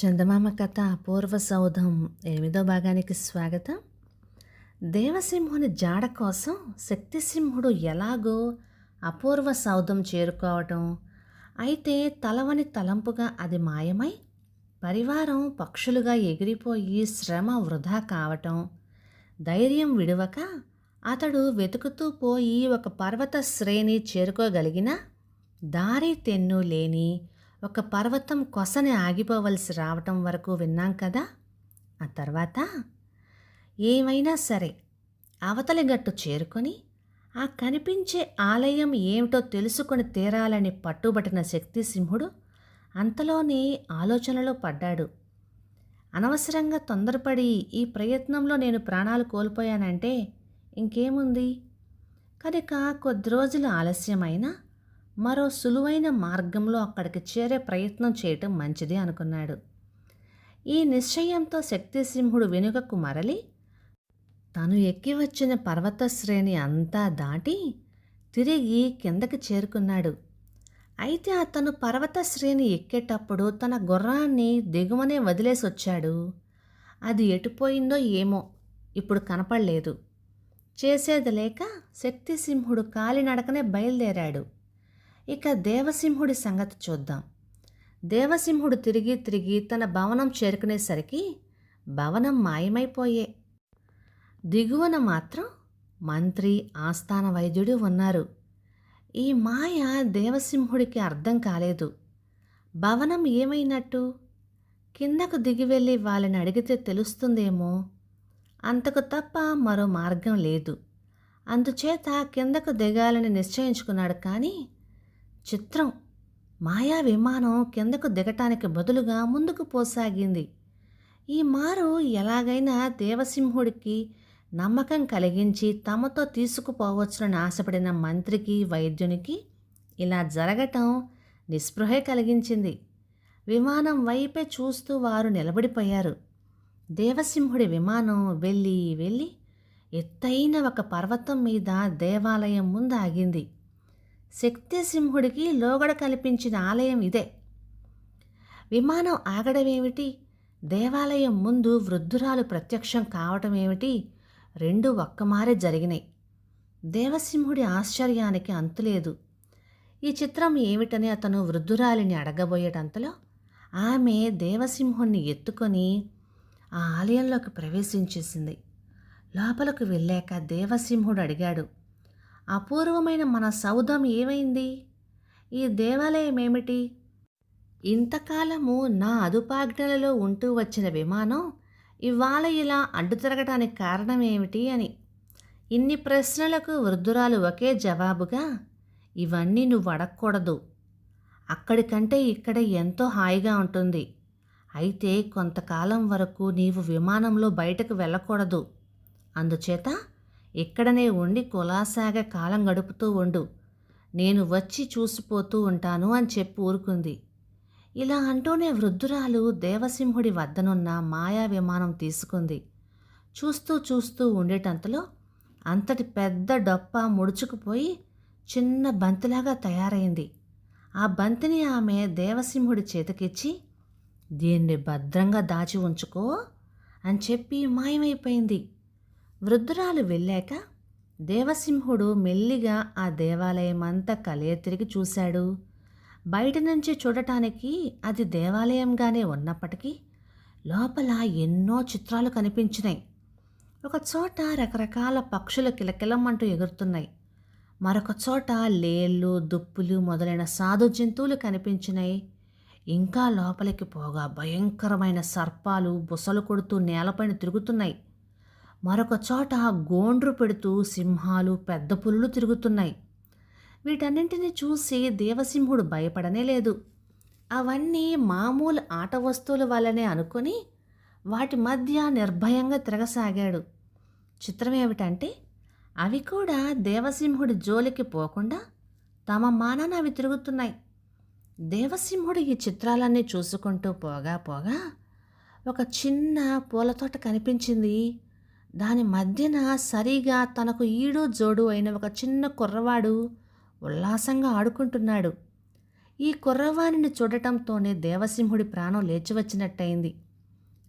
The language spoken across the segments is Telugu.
చందమామ కథ అపూర్వ సౌధం 8వ భాగానికి స్వాగతం. దేవసింహుని జాడ కోసం శక్తిసింహుడు ఎలాగో అపూర్వ సౌధం చేరుకోవటం, అయితే తలవని తలంపుగా అది మాయమై పరివారం పక్షులుగా ఎగిరిపోయి శ్రమ వృధా కావటం, ధైర్యం విడువక అతడు వెతుకుతూ పోయి ఒక పర్వత శ్రేణి చేరుకోగలిగిన దారి తెన్ను లేని ఒక పర్వతం కొసని ఆగిపోవలసి రావటం వరకు విన్నాం కదా. ఆ తర్వాత ఏమైనా సరే అవతలి గట్టు చేరుకొని ఆ కనిపించే ఆలయం ఏమిటో తెలుసుకొని తీరాలని పట్టుబట్టిన శక్తిసింహుడు అంతలోనే ఆలోచనలో పడ్డాడు. అనవసరంగా తొందరపడి ఈ ప్రయత్నంలో నేను ప్రాణాలు కోల్పోయానంటే ఇంకేముంది, కనుక కొద్ది రోజులు ఆలస్యమైనా మరో సులువైన మార్గంలో అక్కడికి చేరే ప్రయత్నం చేయటం మంచిది అనుకున్నాడు. ఈ నిశ్చయంతో శక్తిసింహుడు వెనుకకు మరలి తను ఎక్కి వచ్చిన పర్వత శ్రేణి అంతా దాటి తిరిగి కిందకి చేరుకున్నాడు. అయితే అతను పర్వత శ్రేణి ఎక్కేటప్పుడు తన గుర్రాన్ని దిగువనే వదిలేసి వచ్చాడు. అది ఎటుపోయిందో ఏమో ఇప్పుడు కనపడలేదు. చేసేది లేక శక్తిసింహుడు కాలినడకనే బయలుదేరాడు. ఇక దేవసింహుడి సంగతి చూద్దాం. దేవసింహుడు తిరిగి తిరిగి తన భవనం చేరుకునేసరికి భవనం మాయమైపోయే. దిగువన మాత్రం మంత్రి, ఆస్థాన వైద్యుడు ఉన్నారు. ఈ మాయ దేవసింహుడికి అర్థం కాలేదు. భవనం ఏమైనట్టు? కిందకు దిగి వెళ్ళి వాళ్ళని అడిగితే తెలుస్తుందేమో, అంతకు తప్ప మరో మార్గం లేదు. అందుచేత కిందకు దిగాలని నిశ్చయించుకున్నాడు. కానీ చిత్రం, మాయా విమానం కిందకు దిగటానికి బదులుగా ముందుకు పోసాగింది. ఈ మారు ఎలాగైనా దేవసింహుడికి నమ్మకం కలిగించి తమతో తీసుకుపోవచ్చునని ఆశపడిన మంత్రికి, వైద్యునికి ఇలా జరగటం నిస్పృహే కలిగించింది. విమానం వైపే చూస్తూ వారు నిలబడిపోయారు. దేవసింహుడి విమానం వెళ్ళి వెళ్ళి ఎత్తైన ఒక పర్వతం మీద దేవాలయం ముందు ఆగింది. శక్తిసింహుడికి లోగడ కల్పించిన ఆలయం ఇదే. విమానం ఆగడమేమిటి, దేవాలయం ముందు వృద్ధురాలు ప్రత్యక్షం కావటమేమిటి, రెండు ఒక్కమారే జరిగినాయి. దేవసింహుడి ఆశ్చర్యానికి అంతులేదు. ఈ చిత్రం ఏమిటని అతను వృద్ధురాలిని అడగబోయేటంతలో ఆమె దేవసింహుణ్ణి ఎత్తుకొని ఆ ఆలయంలోకి ప్రవేశించేసింది. లోపలకు వెళ్ళాక దేవసింహుడు అడిగాడు, అపూర్వమైన మన సౌధం ఏమైంది? ఈ దేవాలయం ఏమిటి? ఇంతకాలము నా అదుపాజ్ఞలలో ఉంటూ వచ్చిన విమానం ఇవాళ ఇలా అడ్డు తిరగటానికి కారణం ఏమిటి అని. ఇన్ని ప్రశ్నలకు వృద్ధురాలు ఒకే జవాబుగా, ఇవన్నీ నువ్వు అడగకూడదు. అక్కడికంటే ఇక్కడ ఎంతో హాయిగా ఉంటుంది. అయితే కొంతకాలం వరకు నీవు విమానంలో బయటకు వెళ్ళకూడదు. అందుచేత ఇక్కడనే ఉండి కులాసాగా కాలం గడుపుతూ ఉండు. నేను వచ్చి చూసిపోతూ ఉంటాను అని చెప్పి ఊరుకుంది. ఇలా అంటూనే వృద్ధురాలు దేవసింహుడి వద్దనున్న మాయా విమానం తీసుకుంది. చూస్తూ చూస్తూ ఉండేటంతలో అంతటి పెద్ద డొప్ప ముడుచుకుపోయి చిన్న బంతిలాగా తయారైంది. ఆ బంతిని ఆమె దేవసింహుడి చేతికిచ్చి, దీన్ని భద్రంగా దాచి ఉంచుకో అని చెప్పి మాయమైపోయింది. వృద్ధురాలు వెళ్ళాక దేవసింహుడు మెల్లిగా ఆ దేవాలయం అంతా కలయ తిరిగి చూశాడు. బయట నుంచి చూడటానికి అది దేవాలయంగానే ఉన్నప్పటికీ లోపల ఎన్నో చిత్రాలు కనిపించినాయి. ఒక చోట రకరకాల పక్షులు కిలకిలమంటూ ఎగురుతున్నాయి. మరొక చోట లేళ్ళు, దుప్పులు మొదలైన సాధు జంతువులు కనిపించినాయి. ఇంకా లోపలికి పోగా భయంకరమైన సర్పాలు బుసలు కొడుతూ నేలపైన తిరుగుతున్నాయి. మరొక చోట గోండ్రు పెడుతూ సింహాలు, పెద్ద పులులు తిరుగుతున్నాయి. వీటన్నింటినీ చూసి దేవసింహుడు భయపడనే లేదు. అవన్నీ మామూలు ఆట వస్తువుల వల్లనే అనుకొని వాటి మధ్య నిర్భయంగా తిరగసాగాడు. చిత్రం ఏమిటంటే అవి కూడా దేవసింహుడి జోలికి పోకుండా తమ మానాన అవి తిరుగుతున్నాయి. దేవసింహుడు ఈ చిత్రాలన్నీ చూసుకుంటూ పోగా పోగా ఒక చిన్న పూలతోట కనిపించింది. దాని మధ్యన సరిగా తనకు ఈడు జోడు అయిన ఒక చిన్న కుర్రవాడు ఉల్లాసంగా ఆడుకుంటున్నాడు. ఈ కుర్రవాణిని చూడటంతోనే దేవసింహుడి ప్రాణం లేచి వచ్చినట్టయింది.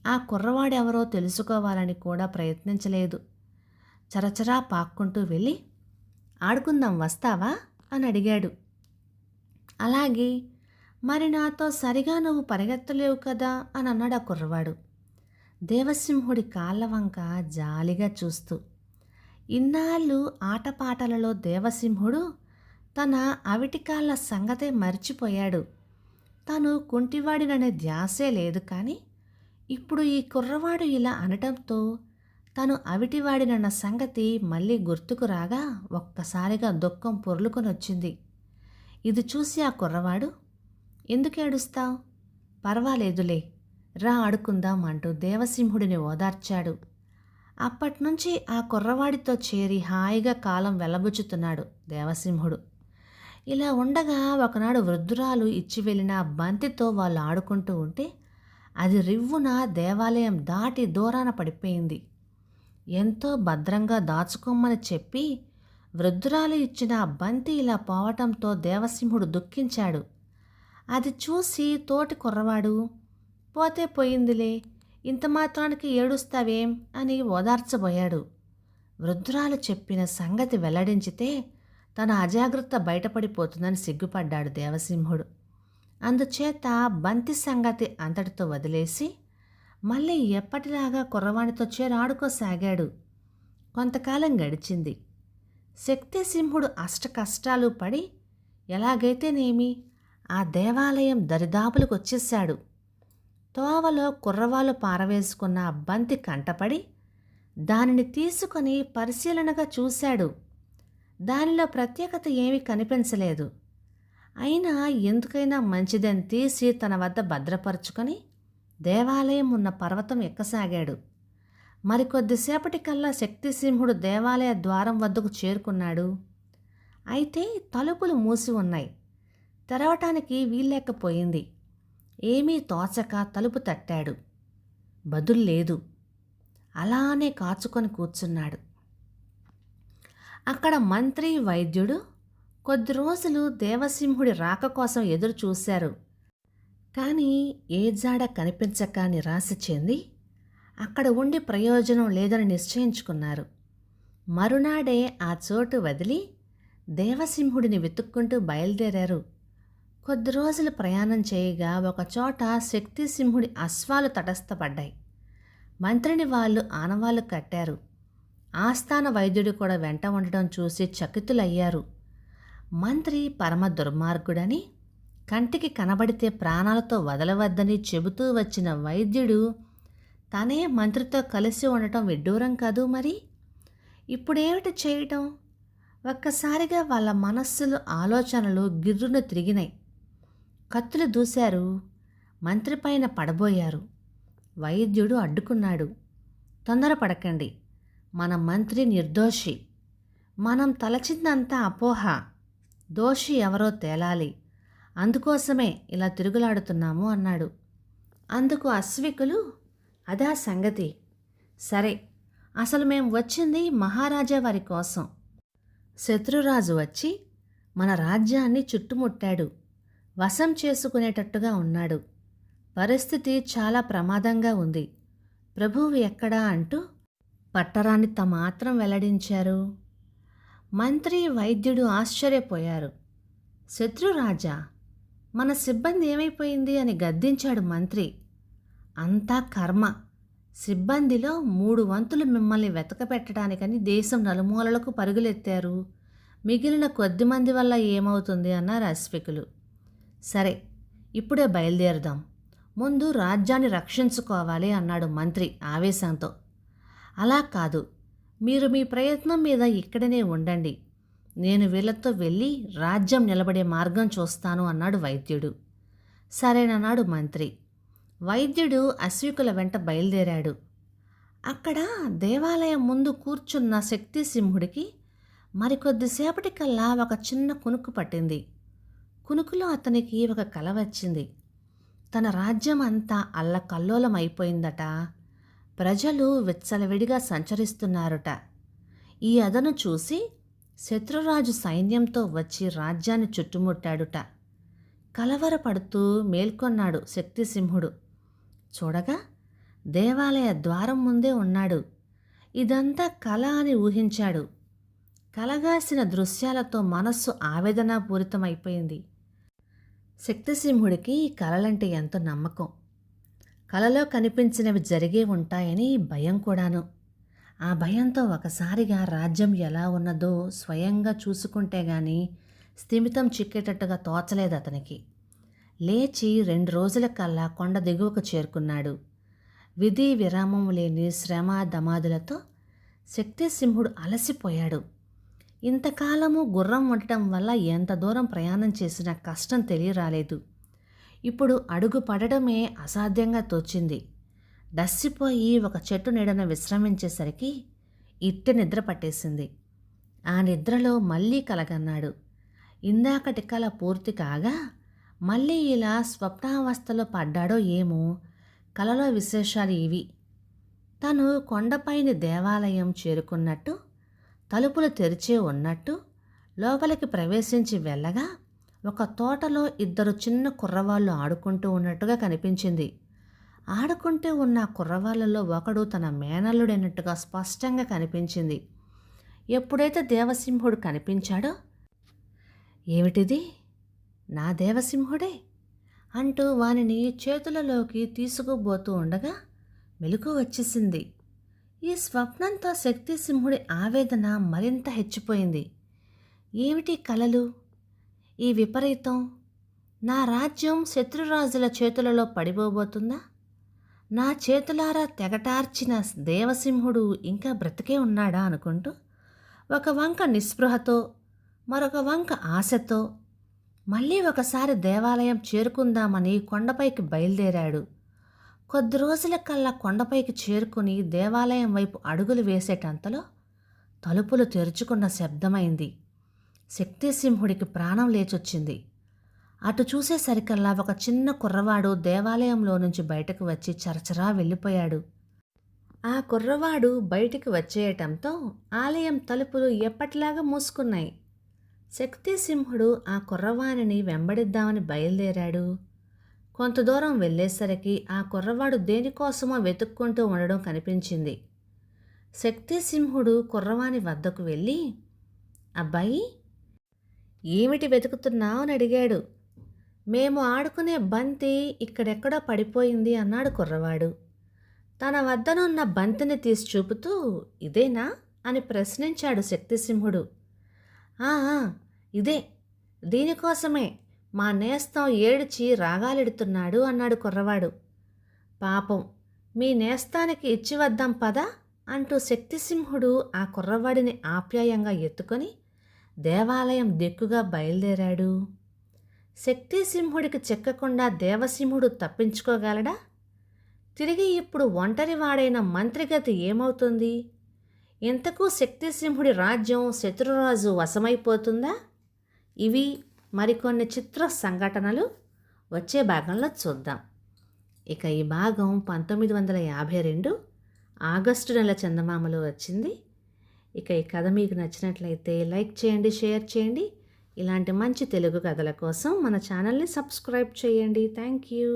ఆ కుర్రవాడెవరో తెలుసుకోవాలని కూడా ప్రయత్నించలేదు. చరచరా పాక్కుంటూ వెళ్ళి, ఆడుకుందాం వస్తావా అని అడిగాడు. అలాగే, మరి నాతో సరిగా నువ్వు పరిగెత్తలేవు కదా అని అన్నాడు ఆ కుర్రవాడు, దేవసింహుడి కాళ్ళ వంక జాలిగా చూస్తూ. ఇన్నాళ్ళు ఆటపాటలలో దేవసింహుడు తన అవిటికాళ్ళ సంగతే మర్చిపోయాడు. తను కుంటివాడిననే ధ్యాసే లేదు. కానీ ఇప్పుడు ఈ కుర్రవాడు ఇలా అనటంతో తను అవిటివాడినన్న సంగతి మళ్ళీ గుర్తుకు రాగా ఒక్కసారిగా దుఃఖం పొర్లుకొని వచ్చింది. ఇది చూసి ఆ కుర్రవాడు, ఎందుకు ఏడుస్తావు? పర్వాలేదులే, రా ఆడుకుందాం అంటూ దేవసింహుడిని ఓదార్చాడు. అప్పట్నుంచి ఆ కుర్రవాడితో చేరి హాయిగా కాలం వెల్లబుచ్చుతున్నాడు దేవసింహుడు. ఇలా ఉండగా ఒకనాడు వృద్ధురాలు ఇచ్చి వెళ్ళిన బంతితో వాళ్ళు ఆడుకుంటూ ఉంటే అది రివ్వున దేవాలయం దాటి దూరాన పడిపోయింది. ఎంతో భద్రంగా దాచుకోమని చెప్పి వృద్ధురాలు ఇచ్చిన బంతి ఇలా పోవటంతో దేవసింహుడు దుఃఖించాడు. అది చూసి తోటి కుర్రవాడు, పోతే పోయిందిలే, ఇంత మాత్రానికి ఏడుస్తావేం అని ఓదార్చబోయాడు. వృద్ధురాలు చెప్పిన సంగతి వెల్లడించితే తన అజాగ్రత్త బయటపడిపోతుందని సిగ్గుపడ్డాడు దేవసింహుడు. అందుచేత బంతి సంగతి అంతటితో వదిలేసి మళ్ళీ ఎప్పటిలాగా కుర్రవాణితో చేరాడుకోసాగాడు. కొంతకాలం గడిచింది. శక్తిసింహుడు అష్టకష్టాలు పడి ఎలాగైతేనేమి ఆ దేవాలయం దరిదాపులకు వచ్చేశాడు. తోవలో కుర్రవాళ్ళు పారవేసుకున్న బంతి కంటపడి దానిని తీసుకొని పరిశీలనగా చూశాడు. దానిలో ప్రత్యేకత ఏమీ కనిపించలేదు. అయినా ఎందుకైనా మంచిదని తీసి తన వద్ద భద్రపరుచుకొని దేవాలయం ఉన్న పర్వతం ఎక్కసాగాడు. మరికొద్దిసేపటికల్లా శక్తిసింహుడు దేవాలయ ద్వారం వద్దకు చేరుకున్నాడు. అయితే తలుపులు మూసి ఉన్నాయి. తెరవటానికి వీల్లేకపోయింది. ఏమీ తోచక తలుపు తట్టాడు. బదులు లేదు. అలానే కాచుకొని కూర్చున్నాడు. అక్కడ మంత్రి, వైద్యుడు కొద్ది రోజులు దేవసింహుడి రాక కోసం ఎదురు చూశారు. కానీ ఏ జాడ కనిపించక నిరాశ చెంది అక్కడ ఉండి ప్రయోజనం లేదని నిశ్చయించుకున్నారు. మరునాడే ఆ చోటు వదిలి దేవసింహుడిని వెతుక్కుంటూ బయలుదేరారు. కొద్ది రోజులు ప్రయాణం చేయగా ఒకచోట శక్తిసింహుడి అశ్వాలు తటస్థపడ్డాయి. మంత్రిని వాళ్ళు ఆనవాళ్లు కట్టారు. ఆస్థాన వైద్యుడు కూడా వెంట ఉండడం చూసి చకితులయ్యారు. మంత్రి పరమ దుర్మార్గుడని, కంటికి కనబడితే ప్రాణాలతో వదలవద్దని చెబుతూ వచ్చిన వైద్యుడు తనే మంత్రితో కలిసి ఉండటం విడ్డూరం కాదు మరి. ఇప్పుడేమిటి చేయటం? ఒక్కసారిగా వాళ్ళ మనస్సులు, ఆలోచనలు గిర్రును తిరిగినాయి. కత్తులు దూశారు. మంత్రిపైన పడబోయారు. వైద్యుడు అడ్డుకున్నాడు. తొందరపడకండి, మన మంత్రి నిర్దోషి. మనం తలచిందంతా అపోహ. దోషి ఎవరో తేలాలి. అందుకోసమే ఇలా తిరుగులాడుతున్నాము అన్నాడు. అందుకు అశ్వికులు, అదా సంగతి. సరే, అసలు మేం వచ్చింది మహారాజా వారి కోసం. శత్రురాజు వచ్చి మన రాజ్యాన్ని చుట్టుముట్టాడు. వశం చేసుకునేటట్టుగా ఉన్నాడు. పరిస్థితి చాలా ప్రమాదంగా ఉంది. ప్రభువు ఎక్కడా అంటూ పట్టరానిత మాత్రం వెల్లడించారు. మంత్రి, వైద్యుడు ఆశ్చర్యపోయారు. శత్రురాజా, మన సిబ్బంది ఏమైపోయింది అని గద్దించాడు మంత్రి. అంతా కర్మ. సిబ్బందిలో 3 వంతులు మిమ్మల్ని వెతకపెట్టడానికని దేశం నలుమూలలకు పరుగులెత్తారు. మిగిలిన కొద్దిమంది వల్ల ఏమవుతుంది అన్నారు అశ్వికులు. సరే, ఇప్పుడే బయలుదేరదాం. ముందు రాజ్యాన్ని రక్షించుకోవాలి అన్నాడు మంత్రి ఆవేశంతో. అలా కాదు, మీరు మీ ప్రయత్నం మీద ఇక్కడనే ఉండండి. నేను వీళ్ళతో వెళ్ళి రాజ్యం నిలబడే మార్గం చూస్తాను అన్నాడు వైద్యుడు. సరేనన్నాడు మంత్రి. వైద్యుడు అశ్వికుల వెంట బయలుదేరాడు. అక్కడ దేవాలయం ముందు కూర్చున్న శక్తిసింహుడికి మరికొద్దిసేపటికల్లా ఒక చిన్న కునుకు పట్టింది. కునుకులో అతనికి ఒక కల వచ్చింది. తన రాజ్యం అంతా అల్లకల్లోలమైపోయిందట. ప్రజలు విచ్చలవిడిగా సంచరిస్తున్నారుట. ఈ అదను చూసి శత్రురాజు సైన్యంతో వచ్చి రాజ్యాన్ని చుట్టుముట్టాడుట. కలవరపడుతూ మేల్కొన్నాడు శక్తిసింహుడు. చూడగా దేవాలయ ద్వారం ముందే ఉన్నాడు. ఇదంతా కల అని ఊహించాడు. కలగాసిన దృశ్యాలతో మనస్సు ఆవేదనాపూరితమైపోయింది. శక్తిసింహుడికి కలలంటే ఎంతో నమ్మకం. కలలో కనిపించినవి జరిగే ఉంటాయని భయం కూడాను. ఆ భయంతో ఒకసారిగా రాజ్యం ఎలా ఉన్నదో స్వయంగా చూసుకుంటే గాని స్థిమితం చిక్కేటట్టుగా తోచలేదు అతనికి. లేచి 2 రోజులకల్లా కొండ దిగువకు చేరుకున్నాడు. విధి విరామం లేని శ్రమ దమాదులతో శక్తిసింహుడు అలసిపోయాడు. ఇంతకాలము గుర్రం ఉండటం వల్ల ఎంత దూరం ప్రయాణం చేసినా కష్టం తెలియరాలేదు. ఇప్పుడు అడుగు పడడమే అసాధ్యంగా తోచింది. డస్సిపోయి ఒక చెట్టు నీడన విశ్రమించేసరికి ఇట్టె నిద్ర పట్టేసింది. ఆ నిద్రలో మళ్ళీ కలగన్నాడు. ఇందాకటి కల పూర్తి కాగా మళ్ళీ ఇలా స్వప్నావస్థలో పడ్డాడో ఏమో. కలలో విశేషాలు ఇవి. తను కొండపైని దేవాలయం చేరుకున్నట్టు, తలుపులు తెరిచే ఉన్నట్టు లోపలికి ప్రవేశించి వెళ్ళగా ఒక తోటలో 2 చిన్న కుర్రవాళ్ళు ఆడుకుంటూ ఉన్నట్టుగా కనిపించింది. ఆడుకుంటూ ఉన్న కుర్రవాళ్ళలో ఒకడు తన మేనల్లుడైనట్టుగా స్పష్టంగా కనిపించింది. ఎప్పుడైతే దేవసింహుడు కనిపించాడో, ఏమిటిది, నా దేవసింహుడే అంటూ వానిని చేతులలోకి తీసుకుపోతూ ఉండగా మెలకువ వచ్చేసింది. ఈ స్వప్నంతో శక్తిసింహుడి ఆవేదన మరింత హెచ్చిపోయింది. ఏమిటి కలలు, ఈ విపరీతం? నా రాజ్యం శత్రురాజుల చేతులలో పడిపోబోతుందా? నా చేతులారా తెగటార్చిన దేవసింహుడు ఇంకా బ్రతికే ఉన్నాడా అనుకుంటూ ఒక వంక నిస్పృహతో, మరొక వంక ఆశతో మళ్ళీ ఒకసారి దేవాలయం చేరుకుందామని కొండపైకి బయలుదేరాడు. కొద్ది రోజులకల్లా కొండపైకి చేరుకుని దేవాలయం వైపు అడుగులు వేసేటంతలో తలుపులు తెరుచుకున్న శబ్దమైంది. శక్తిసింహుడికి ప్రాణం లేచొచ్చింది. అటు చూసేసరికల్లా ఒక చిన్న కుర్రవాడు దేవాలయంలో నుంచి బయటకు వచ్చి చరచరా వెళ్ళిపోయాడు. ఆ కుర్రవాడు బయటికి వచ్చేయటంతో ఆలయం తలుపులు ఎప్పటిలాగా మూసుకున్నాయి. శక్తిసింహుడు ఆ కుర్రవాణిని వెంబడిద్దామని బయలుదేరాడు. కొంత దూరం వెళ్ళేసరికి ఆ కుర్రవాడు దేనికోసమో వెతుక్కుంటూ ఉండడం కనిపించింది. శక్తిసింహుడు కుర్రవాణి వద్దకు వెళ్ళి, అబ్బాయి, ఏమిటి వెతుకుతున్నావు అని అడిగాడు. మేము ఆడుకునే బంతి ఇక్కడెక్కడో పడిపోయింది అన్నాడు కుర్రవాడు. తన వద్దనున్న బంతిని తీసి చూపుతూ, ఇదేనా అని ప్రశ్నించాడు శక్తిసింహుడు. ఆ ఇదే, దీనికోసమే మా నేస్తం ఏడ్చి రాగాలెడుతున్నాడు అన్నాడు కుర్రవాడు. పాపం, మీ నేస్తానికి ఇచ్చి వద్దాం పదా అంటూ శక్తిసింహుడు ఆ కుర్రవాడిని ఆప్యాయంగా ఎత్తుకొని దేవాలయం దిక్కుగా బయలుదేరాడు. శక్తిసింహుడికి చిక్కకుండా దేవసింహుడు తప్పించుకోగలడా? తిరిగి ఇప్పుడు ఒంటరివాడైన మంత్రిగతి ఏమవుతుంది? ఇంతకు శక్తిసింహుడి రాజ్యం శత్రురాజు వశమైపోతుందా? ఇవి మరికొన్ని చిత్ర సంఘటనలు వచ్చే భాగంలో చూద్దాం. ఇక ఈ భాగం 1952 ఆగస్టు నెల చందమామలో వచ్చింది. ఇక ఈ కథ మీకు నచ్చినట్లయితే లైక్ చేయండి, షేర్ చేయండి. ఇలాంటి మంచి తెలుగు కథల కోసం మన ఛానల్ని సబ్స్క్రైబ్ చేయండి. Thank you.